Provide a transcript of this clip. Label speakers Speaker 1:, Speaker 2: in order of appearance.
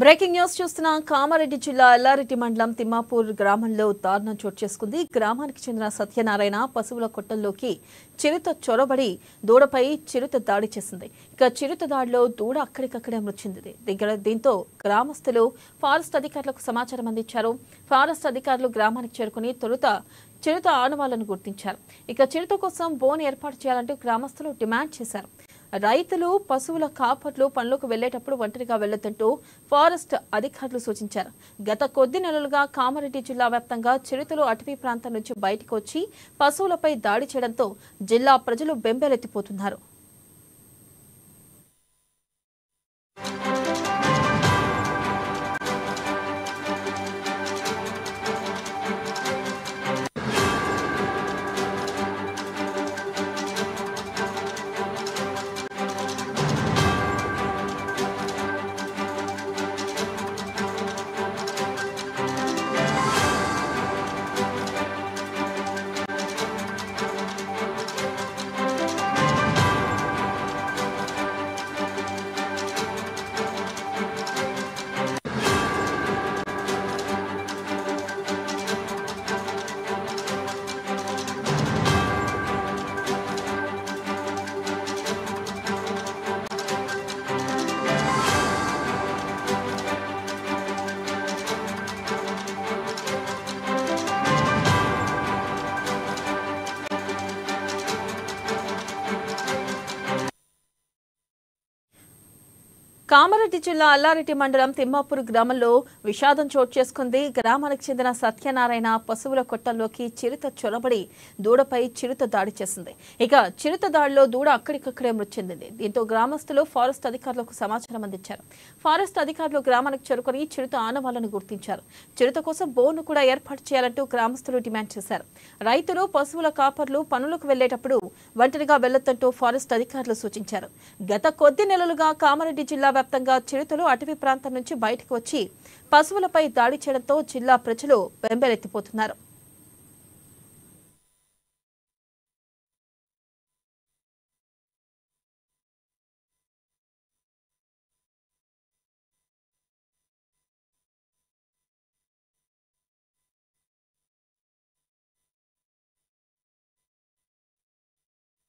Speaker 1: Breaking news చూస్తున్న కామారెడ్డి జిల్లా ఎల్లారెడ్డి మండలం తిమ్మాపూర్ గ్రామంలో దారుణం చోటు చేసుకుంది. గ్రామానికి చెందిన సత్యనారాయణ పశువుల కొట్టంలోకి చిరుత చొరబడి దూడపై చిరుత దాడి చేసింది. ఇక చిరుత దాడిలో దూడ అక్కడికక్కడే మృతి చెందింది. దీంతో గ్రామస్తులు ఫారెస్ట్ అధికారులకు సమాచారం అందించారు. ఫారెస్ట్ అధికారులు గ్రామానికి చేరుకుని తొలుత చిరుత ఆనవాళ్లను గుర్తించారు. ఇక చిరుత కోసం బోన్ ఏర్పాటు చేయాలంటూ గ్రామస్తులు డిమాండ్ చేశారు. రైతులు పశువుల కాపర్లు పనులకు వెళ్లేటప్పుడు ఒంటరిగా వెళ్లొద్దంటూ ఫారెస్ట్ అధికారులు సూచించారు. గత కొద్ది నెలలుగా కామారెడ్డి జిల్లా వ్యాప్తంగా చిరుతలు అటవీ ప్రాంతం నుంచి బయటకు వచ్చి పశువులపై దాడి చేయడంతో జిల్లా ప్రజలు బెంబేలెత్తిపోతున్నారు. కామారెడ్డి జిల్లా ఎల్లారెడ్డి మండలం తిమ్మాపూర్ గ్రామంలో విషాదం చోటు చేసుకుంది. గ్రామానికి చెందిన సత్యనారాయణ పశువుల కొట్టంలోకి చిరుత చొరబడి దూడపై చిరుత దాడి చేసింది. ఇక చిరుత దాడిలో దూడ అక్కడికక్కడే మృతి చెందింది. దీంతో గ్రామస్తులు ఫారెస్ట్ అధికారులకు సమాచారం అందించారు. ఫారెస్ట్ అధికారులు గ్రామానికి చేరుకుని చిరుత ఆనవాళ్లను గుర్తించారు. చిరుత కోసం బోను కూడా ఏర్పాటు చేయాలంటూ గ్రామస్తులు డిమాండ్ చేశారు. రైతులు పశువుల కాపర్లు పనులకు వెళ్లేటప్పుడు ఒంటరిగా వెళ్లొద్దంటూ ఫారెస్ట్ అధికారులు సూచించారు. గత కొద్ది నెలలుగా కామారెడ్డి జిల్లా వ్యాప్తంగా చిరుతలు అటవీ ప్రాంతం నుంచి బయటకు వచ్చి పశువులపై దాడి చేయడంతో జిల్లా ప్రజలు బెంబేలెత్తిపోతున్నారు.